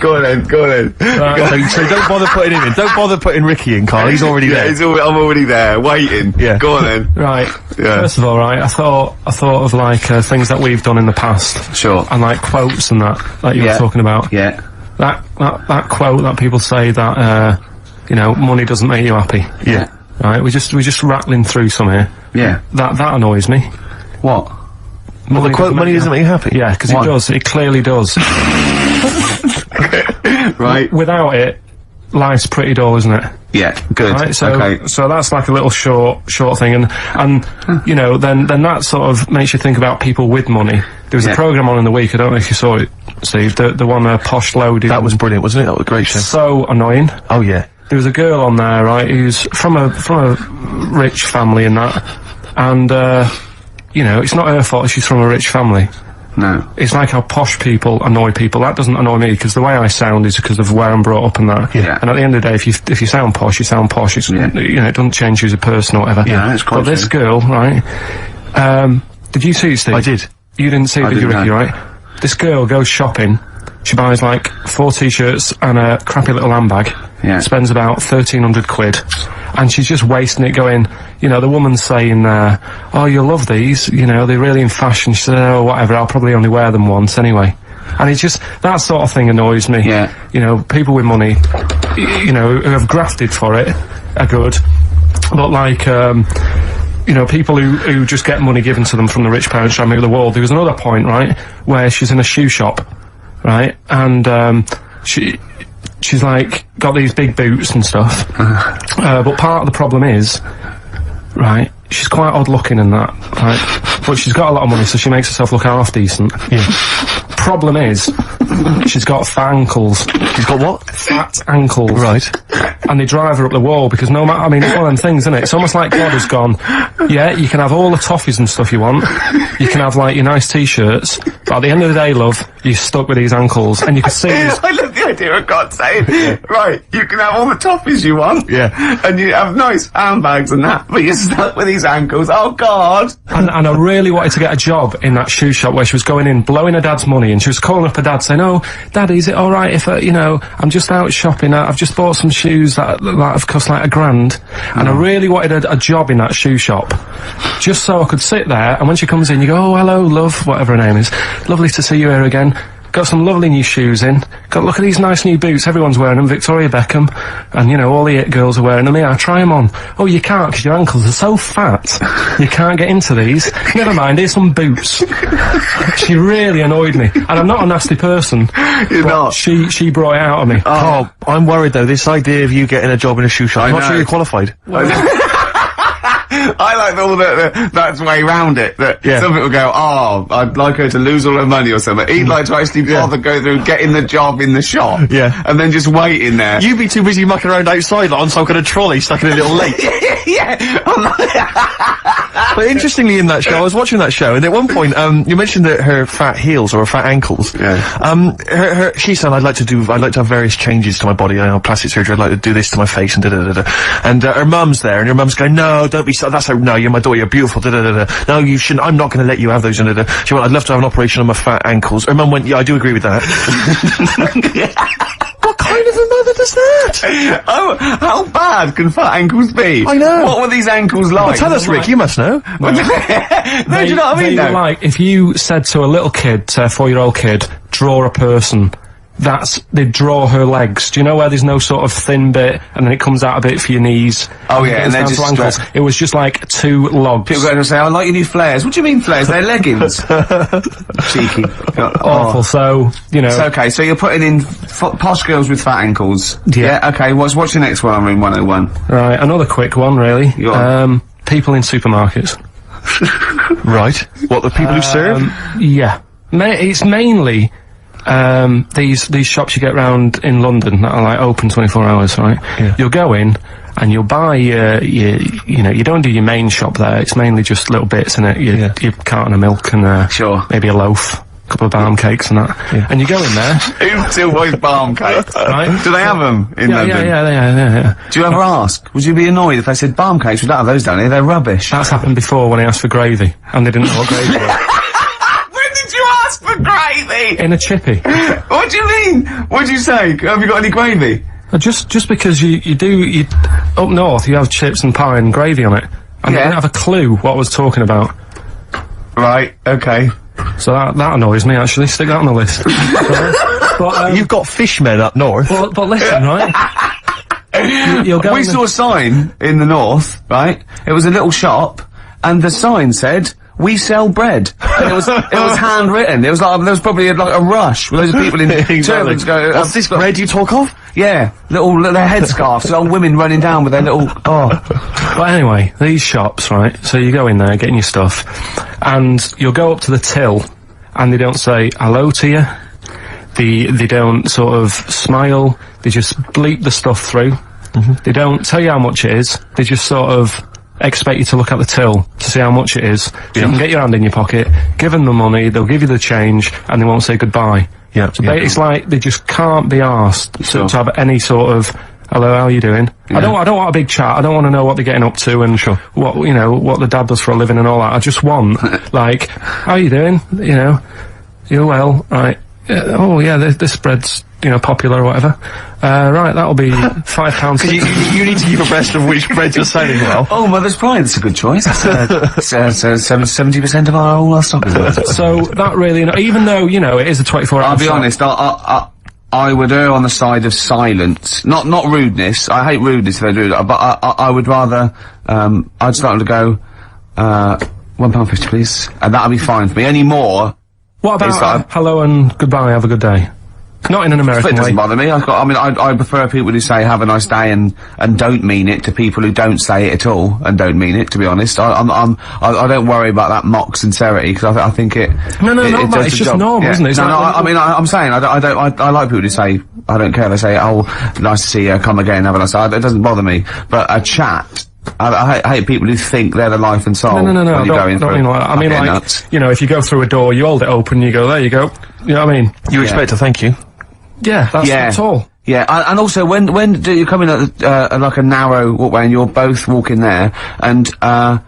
Go on then. So don't bother putting him in. Don't bother putting Ricky in, Carl. He's already there. I'm already there, waiting. Yeah. Go on then. Right. Yeah. First of all, right, I thought of like things that we've done in the past. Sure. And like quotes and that you were talking about. Yeah. That quote that people say that you know, money doesn't make you happy. Yeah. Right. We're just rattling through some here. Yeah. That annoys me. What? Well, the quote, money doesn't make you happy? Yeah, because it does. It clearly does. Right. Without it, life's pretty dull, isn't it? Yeah, good. Right, so that's like a little short thing, and you know, then that sort of makes you think about people with money. There was a programme on in the week, I don't know if you saw it, Steve, the one Posh Loaded. That was brilliant, wasn't it? That was a great show. So annoying. Oh yeah. There was a girl on there, right, who's from a rich family and that, and you know, it's not her fault she's from a rich family. No. It's like how posh people annoy people. That doesn't annoy me, because the way I sound is because of where I'm brought up and that. Yeah. And at the end of the day, if you sound posh, you sound posh. It's, you know, it doesn't change you as a person or whatever. Yeah, that's quite But this girl, right, did you see it, Steve? I did. You didn't see it, did you, Ricky, right? This girl goes shopping. She buys like 4 t-shirts and a crappy little handbag. Yeah. Spends about 1,300 quid. And she's just wasting it going, you know, the woman's saying, oh, you'll love these, you know, they're really in fashion. She said, oh, whatever, I'll probably only wear them once anyway. And it's just, that sort of thing annoys me. Yeah. You know, people with money, you know, who have grafted for it are good. But like, you know, people who just get money given to them from the rich parents trying to make the world. There was another point, right, where she's in a shoe shop, right, and she's like got these big boots and stuff, but part of the problem is, right, she's quite odd looking and that, right, but she's got a lot of money, so she makes herself look half decent. Yeah. Problem is, she's got fat ankles. She's got what? Fat ankles. Right. And they drive her up the wall, because no matter, I mean, it's one of them things, isn't it? It's almost like God has gone, yeah, you can have all the toffees and stuff you want, you can have like your nice t-shirts, but at the end of the day, love, you're stuck with these ankles, and you can see these... I love the idea of God saying, right, you can have all the toffees you want, and you have nice handbags and that, but you're stuck with these ankles, oh God! And I really wanted to get a job in that shoe shop where she was going in, blowing her dad's money, and she was calling up her dad saying, oh, Daddy, is it alright if, you know, I'm just out shopping, I've just bought some shoes that have cost like $1,000, and I really wanted a job in that shoe shop, just so I could sit there, and when she comes in, you go, oh, hello, love, whatever her name is, lovely to see you here again. Got some lovely new shoes in. Look at these nice new boots. Everyone's wearing them. Victoria Beckham. And, you know, all the it girls are wearing them. Yeah, try them on. Oh, you can't, because your ankles are so fat. You can't get into these. Never mind, here's some boots. She really annoyed me. And I'm not a nasty person. You're not. She brought it out of me. Oh, I'm worried though, this idea of you getting a job in a shoe shop, I'm not sure you're qualified. I like all that's way round it. That some people go, oh, I'd like her to lose all her money or something. He'd like to actually bother go through getting the job in the shop. Yeah. And then just wait in there. You'd be too busy mucking around outside like, on some kind of trolley stuck in a little lake. Yeah. But interestingly in that show, I was watching that show, and at one point, you mentioned that her fat heels or her fat ankles. Yeah. She said, I'd like to have various changes to my body, you know, plastic surgery, I'd like to do this to my face and da-da-da-da. And, her mum's there, and her mum's going, no, don't be so, that's how, no, you're my daughter, you're beautiful, da-da-da-da. No, you shouldn't, I'm not gonna let you have those, da-da-da. She went, I'd love to have an operation on my fat ankles. Her mum went, yeah, I do agree with that. What kind of a mother does that? Oh, how bad can fat ankles be? I know. What were these ankles like? Well, tell us, Rick, you must know. No, do you know what I mean? They were like, if you said to a little kid, to a 4-year-old kid, draw a person, they'd draw her legs. Do you know where there's no sort of thin bit, and then it comes out a bit for your knees? Oh yeah, and then just ankles. It was just like 2 logs. People go and say, I like your new flares. What do you mean flares? They're leggings. Cheeky. Awful, so, you know. So, okay, so you're putting in posh girls with fat ankles. Yeah. Okay, what's your next one in 101? Right, another quick one, really. People in supermarkets. Right. What, the people who serve? Yeah. It's mainly... these shops you get round in London that are like open 24 hours, right? Yeah. You'll go in and you'll buy you know, you don't do your main shop there, it's mainly just little bits in it, your carton of milk and sure, maybe a loaf, a couple of balm cakes and that. Yeah. And you go in there. Who still buys balm cakes? Right? Do they have them in London? Yeah. Do you ever ask? Would you be annoyed if they said balm cakes? We don't have those down here, they're rubbish. That's happened before when I asked for gravy and they didn't know what gravy was. When did you ask for gravy? gravy? In a chippy. What do you mean? What'd you say? Have you got any gravy? Just because you up north you have chips and pie and gravy on it. And I didn't have a clue what I was talking about. Right, okay. So that annoys me, actually. Stick that on the list. But, You've got fishmen up north. but listen, right? You'll go We saw a sign in the north, right? It was a little shop, and the sign said, "We sell bread." And it was handwritten. It was like, there was probably like a rush with loads of people in turbans going, "What's this bread you talk of?" Yeah, little headscarves, old women running down with their little, But anyway, these shops, right? So you go in there, getting your stuff, and you'll go up to the till, and they don't say hello to you. They don't sort of smile. They just bleep the stuff through. They don't tell you how much it is. They just sort of expect you to look at the till to see how much it is. So you can get your hand in your pocket, give them the money, they'll give you the change, and they won't say goodbye. Yeah. So it's like they just can't be asked to have any sort of, hello, how are you doing? I don't want a big chat. I don't want to know what they're getting up to and what, you know, what the dad does for a living and all that. I just want, like, how are you doing? You know, you're well, right. Oh yeah, this bread's, you know, popular or whatever. Right, that'll be £5. You need to keep abreast of which bread you're selling well. Oh, Mother's Pride, that's a good choice. 70% of all our stock is worth. So that really, you know, even though, you know, it is a 24-hour I'll be honest, I would err on the side of silence. Not rudeness. I hate rudeness if they do that, but I would rather, I'd start to go, £1.50 please, and that'll be fine for me. Any more, what about hello and goodbye, have a good day? Not in an American it doesn't way. bother me. I prefer people who say have a nice day and don't mean it to people who don't say it at all and don't mean it. To be honest, I don't worry about that mock sincerity because I think it. No, it's just normal, isn't it? It's I'm saying I like people who say I don't care. They say, oh, nice to see you, come again, have a nice day. It doesn't bother me. But a chat. I hate people who think they're the life and soul. No. I don't mean like that. I mean, like, nuts. You know, if you go through a door, you hold it open, you go, there you go. You know what I mean? You expect a thank you. Yeah, that's all. Yeah, and also when do you come in at like a narrow walkway and you're both walking there, and I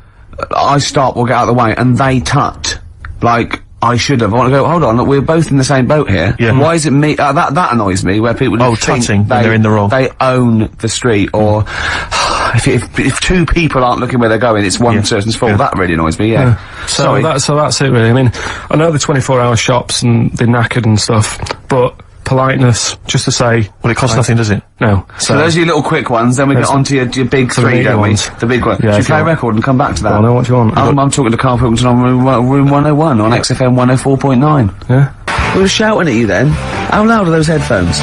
stop or get out of the way, and they tut like I should have. I want to go. Hold on, look, we're both in the same boat here. Yeah. Why is it me? That annoys me. Where people tutting when they're in the wrong. They own the street, or if two people aren't looking where they're going, it's one person's fault. That really annoys me. Yeah. So that's it really. I mean, I know the 24-hour shops and they're knackered and stuff, but politeness, just to say. Well, it costs nothing, does it? No. So those are your little quick ones, then we get on to your big three, don't we? The big one. Yeah, should we play a record and come back to that? I know what you want. I'm talking to Karl Pilkington on room 101 on XFM 104.9. Yeah. We were shouting at you then. How loud are those headphones?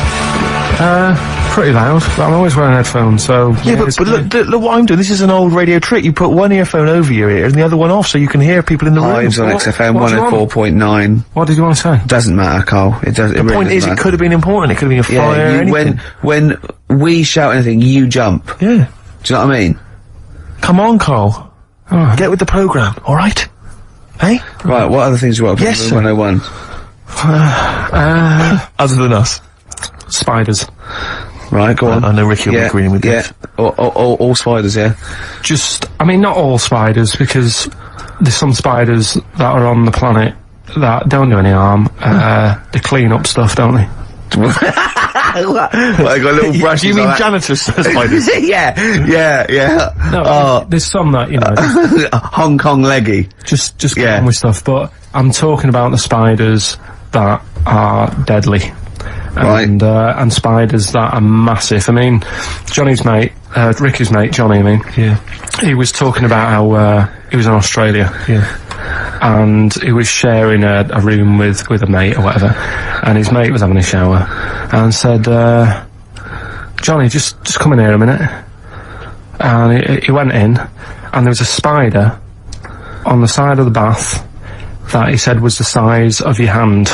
Pretty loud, but I'm always wearing headphones, so... Yeah, but look what I'm doing. This is an old radio trick. You put one earphone over your ear and the other one off so you can hear people in the room. Hives on XFM 104.9. What did you want to say? Doesn't matter, Carl. It does. The point is, it could have been important. It could have been a fire, anything. When we shout anything, you jump. Yeah. Do you know what I mean? Come on, Carl. Get with the programme, alright? Hey? Right, what other things you want? Yes, sir. 101. Other than us. Spiders. Right, go on. I know Ricky will be agreeing with this. Yeah, all spiders, yeah. I mean, not all spiders, because there's some spiders that are on the planet that don't do any harm. They clean up stuff, don't they? Well, I got little brushes. Do you mean janitor spiders? Yeah. No, there's some that, you know... Hong Kong leggy. Just get on with stuff, but I'm talking about the spiders that are deadly. And spiders that are massive. I mean, Johnny's mate, Ricky's mate, Johnny, he was talking about how, he was in Australia. Yeah. And he was sharing a room with a mate or whatever, and his mate was having a shower, and said, Johnny, just come in here a minute. And he went in, and there was a spider on the side of the bath that he said was the size of your hand.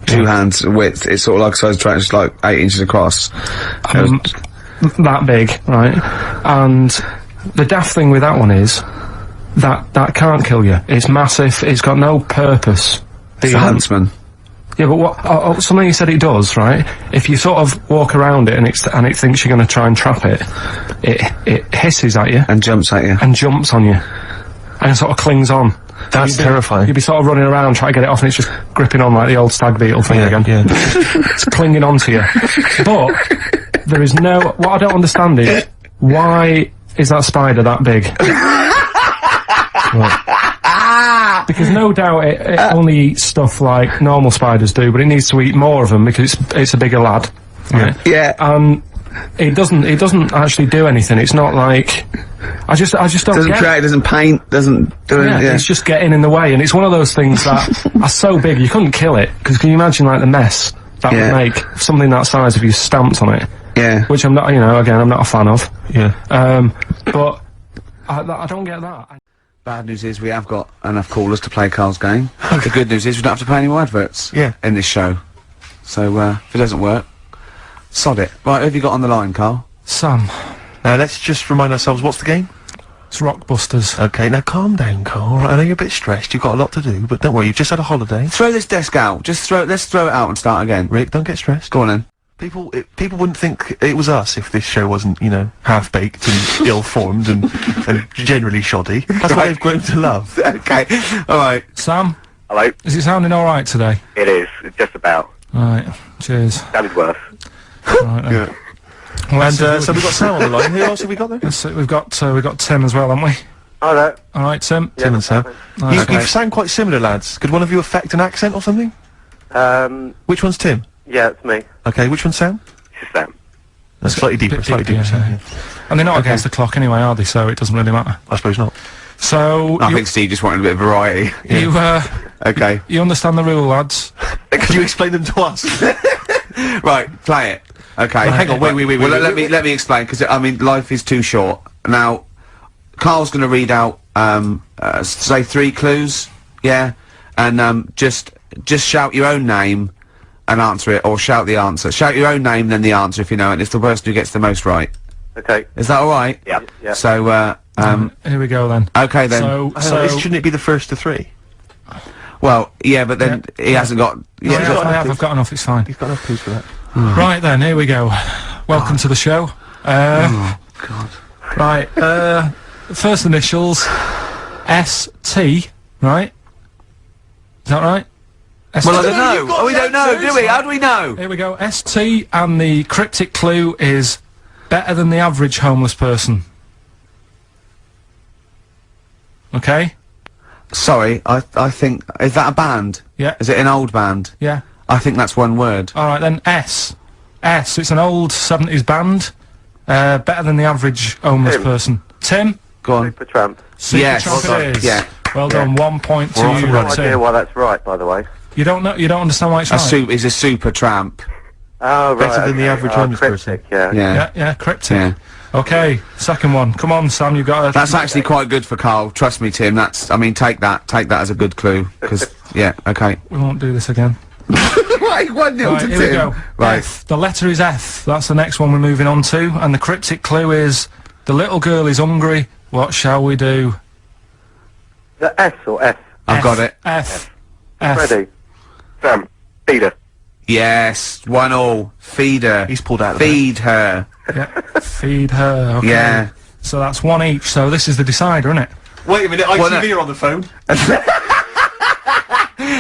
2 hands width. It's sort of like a size track, just like 8 inches across. That big, right? And the daft thing with that one is that can't kill you. It's massive. It's got no purpose. It's a huntsman. Yeah, but something you said it does, right? If you sort of walk around it and it thinks you're going to try and trap it, it hisses at you and jumps at you and jumps on you and sort of clings on. That's terrifying. You'd be sort of running around trying to get it off and it's just gripping on like the old stag beetle thing again. Yeah. It's clinging onto you. But there is no... What I don't understand is, why is that spider that big? Because no doubt it only eats stuff like normal spiders do, but it needs to eat more of them because it's a bigger lad. Right? Yeah. It doesn't actually do anything. It's not like... I just don't Doesn't get create, doesn't paint, doesn't do anything. Yeah. It's just getting in the way, and it's one of those things that are so big you couldn't kill it, because can you imagine like the mess that would make if something that size if you stamped on it? Yeah. Which I'm not, again, I'm not a fan of. Yeah. But I don't get that. Bad news is we have got enough callers to play Carl's game. The good news is we don't have to pay any more adverts in this show. So, if it doesn't work, sod it. Right, who have you got on the line, Carl? Sam. Now let's just remind ourselves, what's the game? It's Rockbusters. Okay, now calm down, Carl. I know you're a bit stressed, you've got a lot to do, but don't worry, you've just had a holiday. Throw this desk out. Let's throw it out and start again. Rick, don't get stressed. Go on then. People wouldn't think it was us if this show wasn't, half-baked and ill-formed and generally shoddy. That's what they've grown to love. Okay, alright. Sam? Hello? Is it sounding alright today? It is. It's just about. Right, cheers. Sounded worse. Right then. Yeah. Well, And, so we've got Sam on the line. Who else have we got there? we've got Tim as well, haven't we? Hello. Alright, Tim? Tim and Sam. Nice. You sound quite similar, lads. Could one of you affect an accent or something? Which one's Tim? Yeah, it's me. Okay, which one's Sam? It's Sam. That's slightly deeper, Sam, yeah. And they're not against the clock anyway, are they? So it doesn't really matter. I suppose not. So, I think Steve just wanted a bit of variety. Okay. You understand the rule, lads? Could you explain them to us? Right, play it. Okay. Hang on, wait. Well, let me explain, because, I mean, life is too short. Now, Carl's gonna read out, say 3 clues, yeah? And, just shout your own name and answer it, or shout the answer. Shout your own name, then the answer if you know it, and it's the person who gets the most right. Okay. Is that alright? Yeah. Yeah. So, here we go then. okay then. Shouldn't it be the first to 3? Well, yeah, but then he hasn't got... I've got enough, it's fine. You've got enough clues for that. Right then, here we go. Welcome to the show. Oh, God. Right, first initials, S-T, right? Is that right? Well, I don't know. Oh, we don't know, do we? How do we know? Here we go, S-T, and the cryptic clue is better than the average homeless person. Okay? Sorry, I think... Is that a band? Yeah. Is it an old band? Yeah. I think that's one word. Alright then, S. It's an old 70s band. Better than the average homeless person. Tim? Go on. Supertramp. Yes. Supertramp it is. Yeah. Well done, 1 point to you, No idea Tim. why that's right, by the way. You don't understand why it's right? He's a super tramp. Oh, right. Better than the average homeless cryptic, person. Yeah. Yeah, cryptic. Yeah. Okay, second one. Come on, Sam, you've got That's actually quite good for Carl. Trust me, Tim. I mean, take that as a good clue. Because, yeah, okay. We won't do this again. Right, 1-0 Right, to here Tim. we go. Right. F. The letter is F. That's the next one we're moving on to. And the cryptic clue is, the little girl is hungry. What shall we do? The S or F? I've got it. F. Ready? Sam. Peter. Yes, 1-1. Feed her. He's pulled out of Feed her. Yeah. Feed her. Okay. Yeah. So that's 1 each. So this is the decider, isn't it? Wait a minute, ITV are on the phone.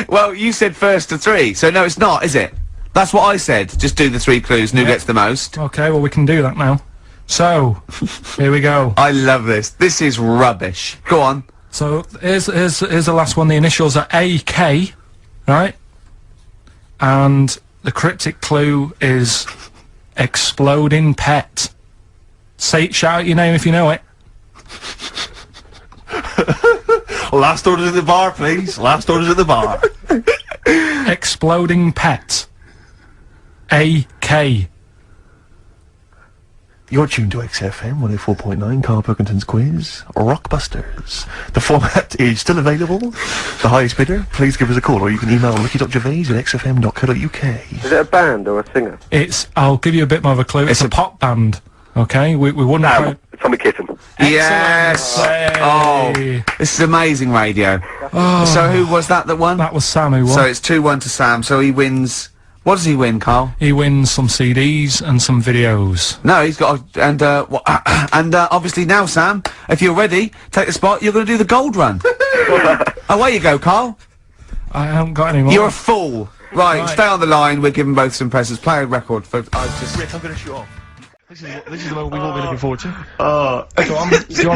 Well, you said first to 3, so no, it's not, is it? That's what I said. Just do the 3 clues and who gets the most. Okay, well we can do that now. So, here we go. I love this. This is rubbish. Go on. So here's the last one. The initials are AK, right? And the cryptic clue is exploding pet. Shout out your name if you know it. Last orders at the bar, please. Last orders at the bar. Exploding pet. AK. You're tuned to XFM 104.9, Carl Pilkington's quiz, Rockbusters. The format is still available. The highest bidder, please give us a call, or you can email ricky.gervais@xfm.co.uk. Is it a band or a singer? I'll give you a bit more of a clue. It's a pop band. Okay, we wouldn't No, Tommy Kitten. Yes. Excellent. Oh, Hey. this is amazing radio. So who was that won? That was Sam who won. So it's 2-1 to Sam. So he wins. What does he win, Carl? He wins some CDs and some videos. No, he's got obviously now, Sam, if you're ready, take the spot. You're going to do the gold run. Away you go, Carl. I haven't got any more. You're a fool. Right, stay on the line. We're giving both some presents. Play a record for. Rick, I'm gonna shoot off. This is the moment we've all been looking forward to. Go on. Do you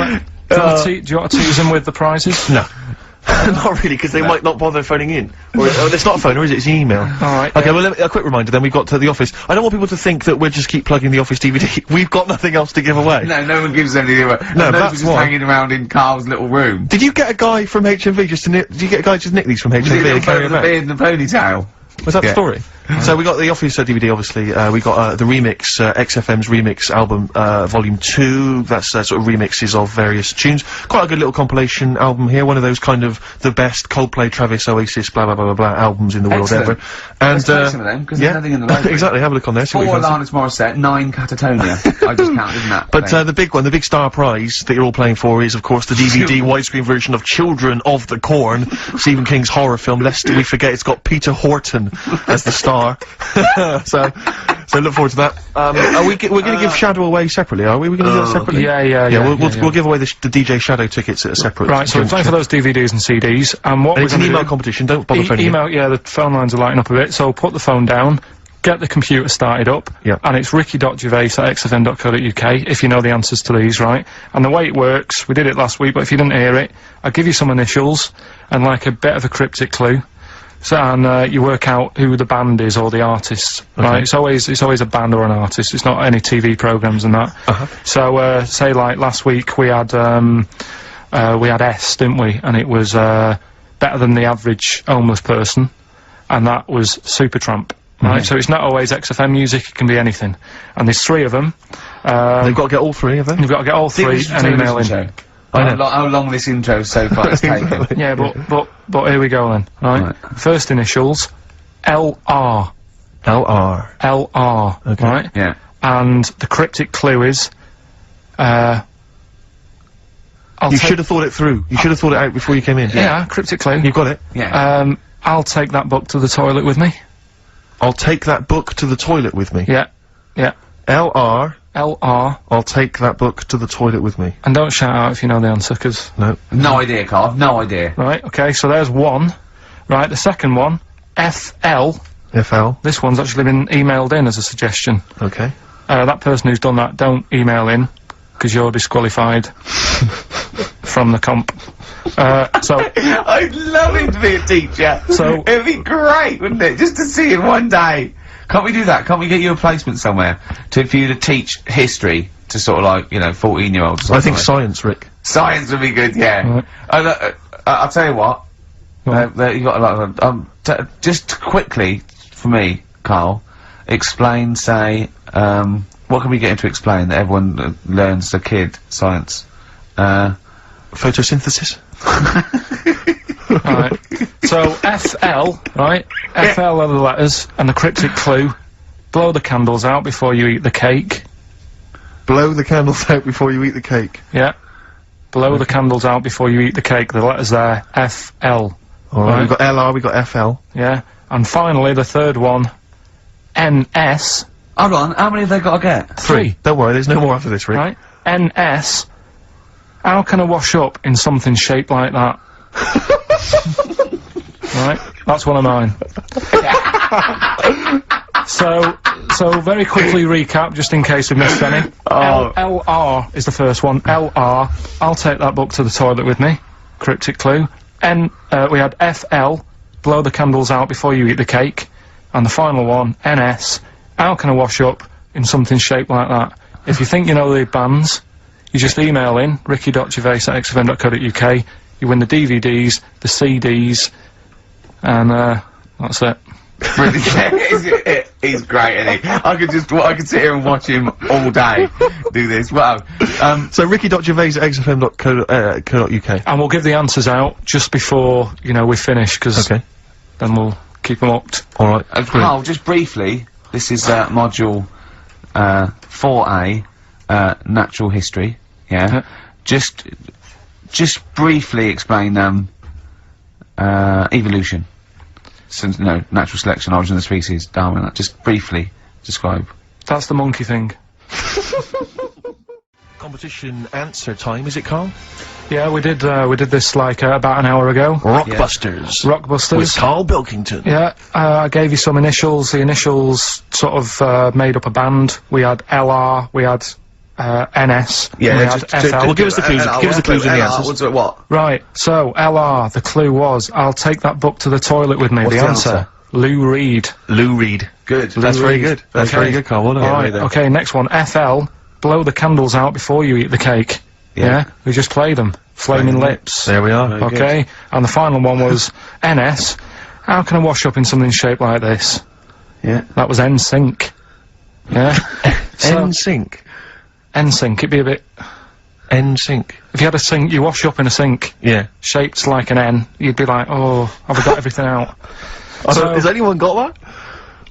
want to tease them with the prizes? No. Not really, because they might not bother phoning in. Or it's not a phone, or is it? It's an email. Alright. Okay, well, a quick reminder then, we've got to the office. I don't want people to think that we'll just keep plugging the office DVD. We've got nothing else to give away. No one gives anything away. No, Nobody's that's just why. hanging around in Carl's little room. Did you get a guy from HMV just to nick these from HMV and carry The them out? beard and the ponytail. Was that the story? So we got the Office DVD, obviously. We got the remix, XFM's remix album, Volume 2. That's sort of remixes of various tunes. Quite a good little compilation album here. One of those kind of the best Coldplay, Travis, Oasis, blah blah blah blah blah albums in the world ever. And Let's play some of them, 'cause there's nothing in the library. exactly. Have a look on there. See what 4 you fancy. Alanis Morissette, 9 Catatonia. I just counted that. But the big one, the big star prize that you're all playing for is, of course, the DVD widescreen version of Children of the Corn, Stephen King's horror film. Lest we forget, it's got Peter Horton as the star. so look forward to that. We're going to give Shadow away separately, are we? We're going to do that separately. Yeah. We'll give away the DJ Shadow tickets at a separate. Right, so we're playing for those DVDs and CDs, and what And we're it's an going to email do... competition. Don't bother phoning in. Email, yeah, the phone lines are lighting up a bit, so put the phone down, get the computer started up, Yeah. and it's ricky.gervais@xfm.co.uk, if you know the answers to these, right? And the way it works, we did it last week, but if you didn't hear it, I'll give you some initials, and like a bit of a cryptic clue. So, and you work out who the band is or the artist, right? It's always a band or an artist. It's not any TV programs and that. So, say like last week we had S, didn't we? And it was better than the average homeless person, and that was Supertramp, right? So it's not always XFM music; it can be anything. And there's 3 of them. They've got to get all 3 of them. You've got to get all 3 and email in. How long this intro so far has taken. Yeah, but here we go then, right? First initials, LR. LR. LR, Okay. right? Yeah. And the cryptic clue is, You should have thought it through. You should have thought it out before you came in. Yeah, cryptic clue. You've got it. Yeah. I'll take that book to the toilet with me. I'll take that book to the toilet with me. Yeah. LR. LR. I'll take that book to the toilet with me. And don't shout out if you know the answer, 'cause... No. No idea, Carl. No idea. Right, okay, so there's 1. Right, the second one, FL. FL. This one's actually been emailed in as a suggestion. Okay. That person who's done that, don't email in, 'cause you're disqualified from the comp. So... I'd love him to be a teacher. So... It'd be great, wouldn't it? Just to see him one day. Can't we do that? Can't we get you a placement somewhere for you to teach history to sort of like, 14-year-olds? I think science, Rick. Science would be good, yeah. I'll tell you what. You got a lot of just quickly for me, Carl. Explain, say, what can we get him to explain that everyone learns as a kid? Science. Photosynthesis. Right. So FL, right? FL are the letters, and the cryptic clue: blow the candles out before you eat the cake. Blow the candles out before you eat the cake. Yeah. Blow the candles out before you eat the cake. The letters there, FL. Alright, we've got LR, we've got FL. Yeah. And finally, the third one, NS. Hold on, how many have they got to get? 3. Don't worry, there's no more after this, Rick. Right? NS. How can I wash up in something shaped like that? Right? That's one of mine. So very quickly recap, just in case we missed any. LR is the first one. LR. I'll take that book to the toilet with me. Cryptic clue. We had FL. Blow the candles out before you eat the cake. And the final one, NS. How can I wash up in something shaped like that? If you think you know the bands, you just email in ricky.gervais@xfm.co.uk. You win the DVDs, the CDs, and that's it. He's great, isn't he? I could sit here and watch him all day do this. Wow. So ricky.gervais@xfm.co.uk. And we'll give the answers out just before, we finish, because then we'll keep them upped. Alright. Carl, just briefly, this is module 4A, natural history. Yeah. Just briefly explain evolution. Since natural selection, origin of the species, Darwin. Just briefly describe. That's the monkey thing. competition answer time, is it, Carl? Yeah, we did this like about an hour ago. Rockbusters. Rockbusters. With Karl Pilkington. Yeah, I gave you some initials. The initials sort of made up a band. We had LR, we had NS, Yeah, we had FL. Well, give us the clues. Give us the clues in the answers. What? Right, so LR, the clue was, I'll take that book to the toilet with me. What's the the answer? answer? Lou Reed. Lou Reed. Good. That's very good. That's very good, Carl. Well done. Alright, okay, next one. FL, blow the candles out before you eat the cake. Yeah, we just play them. Flaming Lips. There we are. Okay, and the final one was NS. How can I wash up in something shaped like this? Yeah. That was NSYNC. Yeah. NSYNC. NSYNC, it'd be a bit... NSYNC. If you had a sink, you wash up in a sink, Yeah. shaped like an N, you'd be like, oh, have I got everything out? So- Has anyone got that?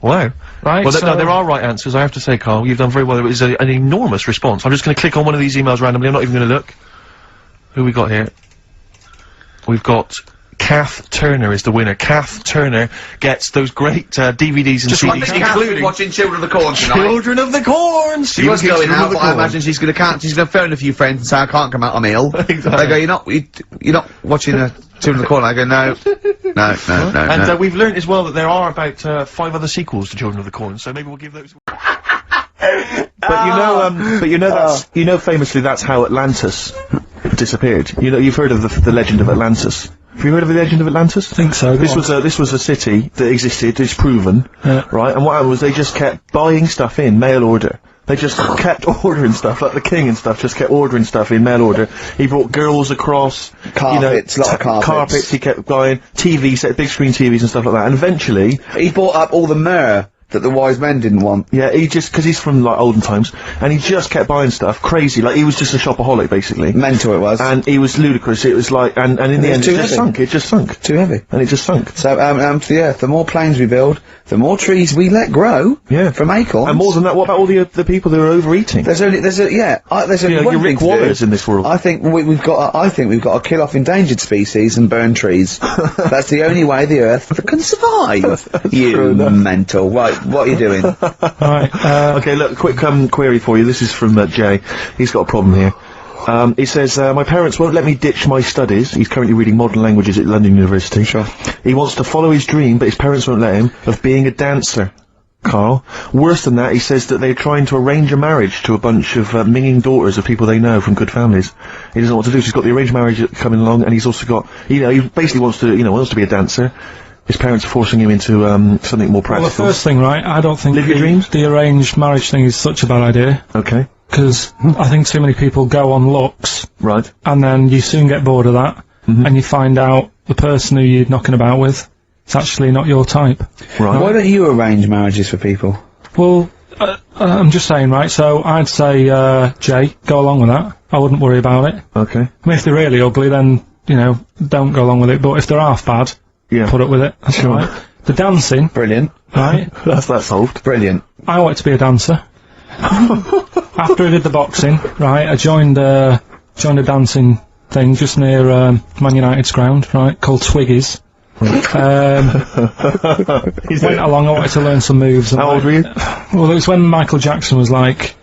Wow. Right, Well, so- no, there are right answers, I have to say, Carl. You've done very well. It was an enormous response. I'm just going to click on one of these emails randomly. I'm not even going to look. Who we got here? We've got Kath Turner is the winner. Kath Turner gets those great DVDs and CDs, including watching Children of the Corn tonight. Children of the Corn. She was going out, but I imagine she's gonna phone a few friends and say I can't come out, I'm ill. Exactly. They go, you're not watching Children of the Corn. I go, no. And we've learnt as well that there are about 5 other sequels to Children of the Corn, so maybe we'll give those. But you know, famously that's how Atlantis disappeared. You know, you've heard of the legend of Atlantis. Have you heard of the legend of Atlantis? I think so. This was a city that existed. It's proven, right? And what happened was they just kept buying stuff in mail order. They just kept ordering stuff, like the king and stuff. Just kept ordering stuff in mail order. He brought girls across, Carpets, lot of carpets. Carpets. He kept buying TV set, big screen TVs and stuff like that. And eventually, He bought up all the myrrh that the wise men didn't want. yeah, he just, because he's from, like, olden times, and he just kept buying stuff, crazy, like, he was just a shopaholic, basically. Mental it was. And he was ludicrous, it was like, and in the end, too it just heavy. sunk, it just sunk. Too heavy. And it just sunk. So, to the earth, the more planes we build, the more trees we let grow. Yeah. From acorns. And more than that, what about all the people that are overeating? There's only one you're thing Rick to Wallace do. in this world. I think we've got to kill off endangered species and burn trees. That's the only way the Earth can survive. You mental. Right, what are you doing? Right, Okay, look, quick query for you. This is from Jay. He's got a problem here. He says, my parents won't let me ditch my studies. He's currently reading modern languages at London University. Sure. He wants to follow his dream, but his parents won't let him, of being a dancer. Carl. Worse than that, he says that they're trying to arrange a marriage to a bunch of minging daughters of people they know from good families. He doesn't know what to do, so he's got the arranged marriage coming along, and he's also got, he basically wants to be a dancer. His parents are forcing him into something more practical. well, the first thing, right, I don't think Live your dreams? the arranged marriage thing is such a bad idea. Okay. Because I think too many people go on looks, Right. and then you soon get bored of that, and you find out the person who you're knocking about with is actually not your type. Right. Why don't you arrange marriages for people? Well, I'm just saying, right, so I'd say, Jay, go along with that. I wouldn't worry about it. Okay. I mean, if they're really ugly, then, don't go along with it, but if they're half bad, Yeah. put up with it. That's all right. The dancing, Brilliant. right, That's that solved. Brilliant. I wanted to be a dancer. After I did the boxing, right, I joined a dancing thing just near Man United's ground, right, called Twiggies. Went along, I wanted to learn some moves. How old were you? Well, it was when Michael Jackson was, like,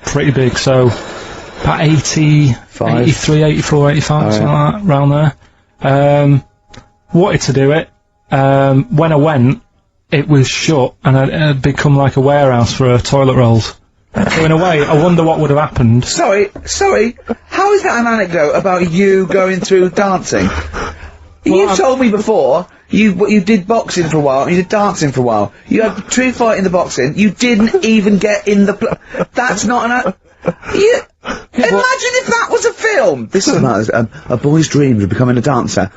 pretty big, so about 83, 84, 85, something like that, around there. Wanted to do it. When I went, it was shut, and it had become like a warehouse for toilet rolls. So in a way, I wonder what would have happened. Sorry, how is that an anecdote about you going through dancing? You've told me before, you did boxing for a while, and you did dancing for a while. You had a true fight in the boxing, you didn't even get in the that's not an imagine if that was a film! This is about a boy's dreams of becoming a dancer.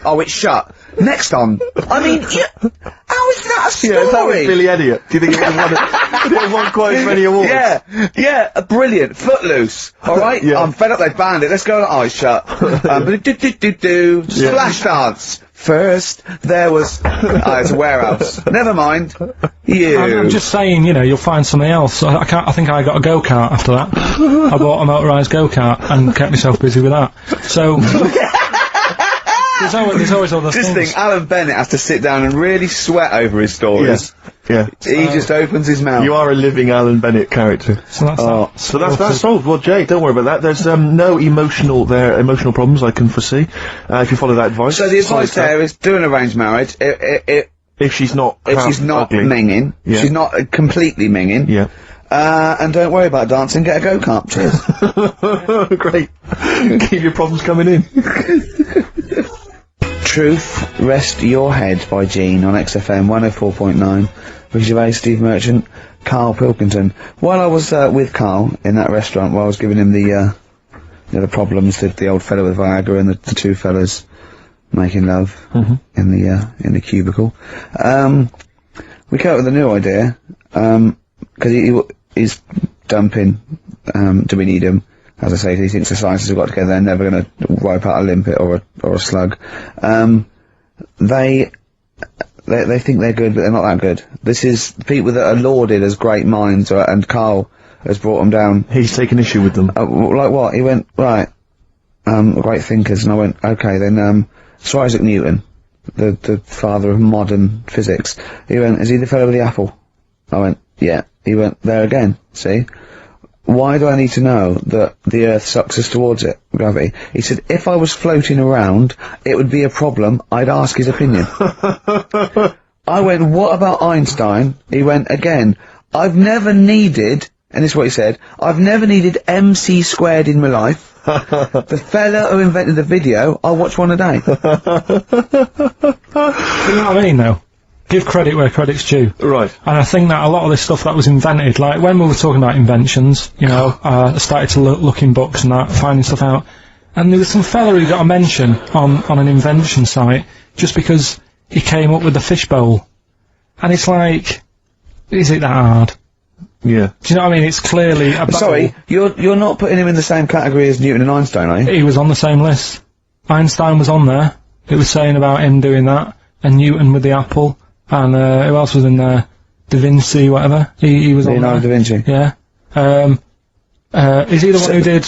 Oh, it's shut. Next on. I mean, how is that a story? Yeah, that was Billy Elliot. Do you think it would have won quite as many awards? Yeah, brilliant. Footloose. Alright? Yeah. I'm fed up they banned it. Let's go on eyes shut. Splash dance. First, there was... it's a warehouse. Never mind. I'm just saying, you'll find something else. I think I got a go-kart after that. I bought a motorised go-kart and kept myself busy with that. So... There's always all those Just things. think, Alan Bennett has to sit down and really sweat over his stories. Yeah. He just opens his mouth. You are a living Alan Bennett character. So that's that. So that's solved. Well, Jay, don't worry about that. There's no emotional problems I can foresee if you follow that advice. So the advice there is do an arranged marriage. If she's not ugly. minging, she's not completely minging. Yeah. And don't worry about dancing. Get a go-kart. Cheers. Great. Keep your problems coming in. Truth Rest Your Head by Gene on XFM 104.9. Ricky Gervais, Steve Merchant, Karl Pilkington. While I was with Karl in that restaurant, while I was giving him the problems, the old fella with Viagra and the two fellas making love in the cubicle, we came up with a new idea, because he's dumping, do we need him? As I say, he thinks the scientists have got together, they're never going to wipe out a limpet or a slug. They think they're good, but they're not that good. This is people that are lauded as great minds, and Karl has brought them down. He's taken issue with them. Like what? He went, right, great thinkers, and I went, okay, then, Sir Isaac Newton, the father of modern physics. He went, is he the fellow with the apple? I went, yeah. He went, there again, see? Why do I need to know that the Earth sucks us towards it, gravity? He said, if I was floating around, it would be a problem, I'd ask his opinion. I went, what about Einstein? He went, again, I've never needed, and this is what he said, I've never needed MC squared in my life. The fella who invented the video, I'll watch one a day. You know what I mean, though? Give credit where credit's due. Right. And I think that a lot of this stuff that was invented, like when we were talking about inventions, you know, I started to look in books and that, finding stuff out, and there was some fella who got a mention on an invention site just because he came up with the fishbowl. And it's like, is it that hard? Yeah. Do you know what I mean? It's clearly a Sorry, you're not putting him in the same category as Newton and Einstein, are you? He was on the same list. Einstein was on there. It was saying about him doing that, and Newton with the apple. And, who else was in there? Da Vinci, whatever. He was on there. Leonardo da Vinci. Yeah. Is he the one who did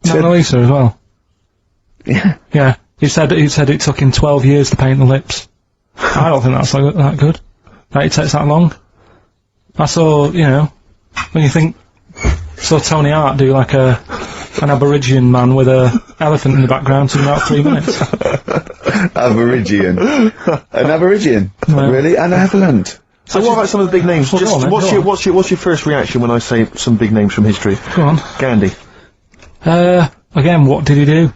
Mona Lisa as well? Yeah. Yeah. He said it took him 12 years to paint the lips. I don't think that's that good. That it takes that long. I saw, you know, when you think, saw Tony Hart do like an Aborigine man with a elephant in the background in about 3 minutes. Aborigine. An Aborigine? Well, really? An elephant? So what about some of the big names? Well, Just go on, then, what's your first reaction when I say some big names from history? Go on. Gandhi. Again, what did he do?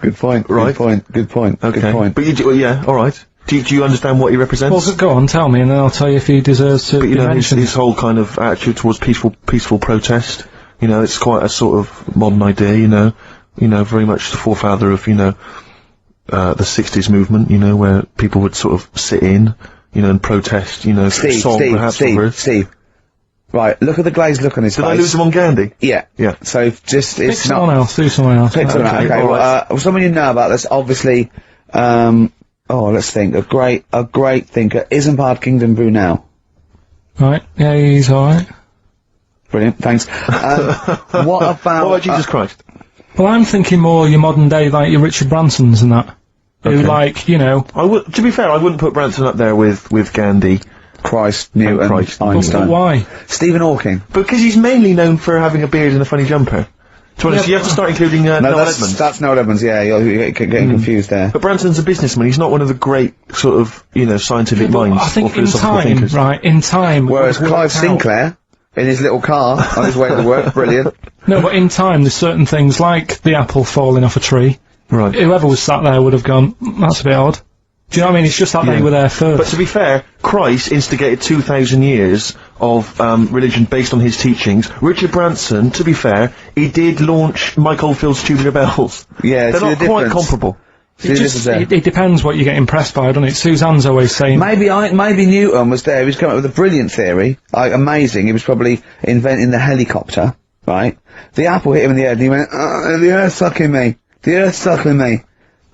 Good point. Right. Good point. Okay. Good point. But yeah, alright. Do you understand what he represents? Well, go on, tell me, and then I'll tell you if he deserves to But you be know, mentioned. his whole kind of attitude towards peaceful protest, you know, it's quite a sort of modern idea, you know, very much the forefather of, you know, the 60s movement, you know, where people would sort of sit in, you know, and protest, you know, Steve. Right, look at the glazed look on his face. Did I lose him on Gandhi? Yeah. Yeah. So, just, Pick it's someone not... else, do someone else. Pick someone else, okay. Well, someone you know about this, obviously, let's think, a great thinker, isn't part of Kingdom Brunel. Right, yeah, he's alright. Brilliant, thanks. What about Jesus Christ? Well, I'm thinking more your modern day, like your Richard Bransons and that. Who, Okay. like, you know... To be fair, I wouldn't put Branson up there with Gandhi. Christ, Newton, Christ. Einstein. But why? Stephen Hawking. Because he's mainly known for having a beard and a funny jumper. To be honest, you have to start including Noel Edmonds. That's Noel Edmonds, yeah, you're getting confused there. But Branson's a businessman, he's not one of the great, sort of, you know, scientific minds I think or in philosophical time, thinkers. right, in time... Whereas we've Clive worked out- Sinclair, in his little car, on his way to work, brilliant. No, but in time, there's certain things, like the apple falling off a tree. Right. Whoever was sat there would have gone, that's a bit odd. Do you know what I mean? It's just that they were there first. But to be fair, Christ instigated 2,000 years of religion based on his teachings. Richard Branson, to be fair, he did launch Mike Oldfield's Tubular Bells. Yeah, They're not quite comparable. It depends what you get impressed by, doesn't it? Suzanne's always saying... Maybe Newton was there, he was coming up with a brilliant theory, like, amazing, he was probably inventing the helicopter, right? The apple hit him in the head and he went, the earth's sucking me, the earth's sucking me.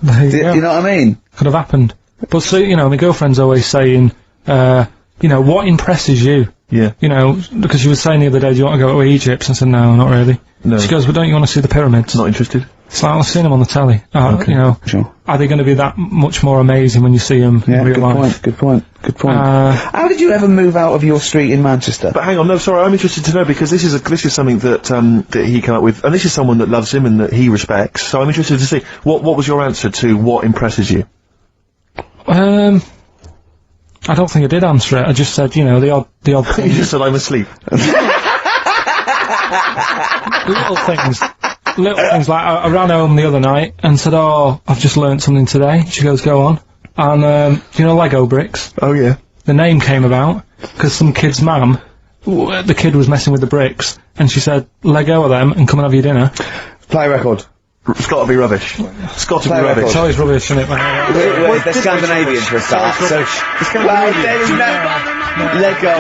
Do you know what I mean? Could have happened. But so, you know, my girlfriend's always saying, you know, what impresses you? Yeah. You know, because she was saying the other day, do you want to go to Egypt? I said, no, not really. No. She goes, well, don't you want to see the pyramids? Not interested. It's like I've seen them on the telly. Okay, You know, sure. are they going to be that much more amazing when you see them Yeah, in real good life? point, good point, good point. How did you ever move out of your street in Manchester? But hang on, no, sorry, I'm interested to know, because this is something that, that he came up with, and this is someone that loves him and that he respects, so I'm interested to see, what was your answer to what impresses you? I don't think I did answer it. I just said, you know, the odd You thing. just said I'm asleep. Little things like I ran home the other night and said, "Oh, I've just learnt something today." She goes, "Go on." And do you know Lego bricks? Oh yeah. The name came about because some kid's mum, the kid was messing with the bricks, and she said, "Let go of them and come and have your dinner." Play record. It's got to be rubbish. It's got to be Play rubbish. record. It's always rubbish, isn't it? They're Scandinavian for a start, so... Well, there is no... Let go.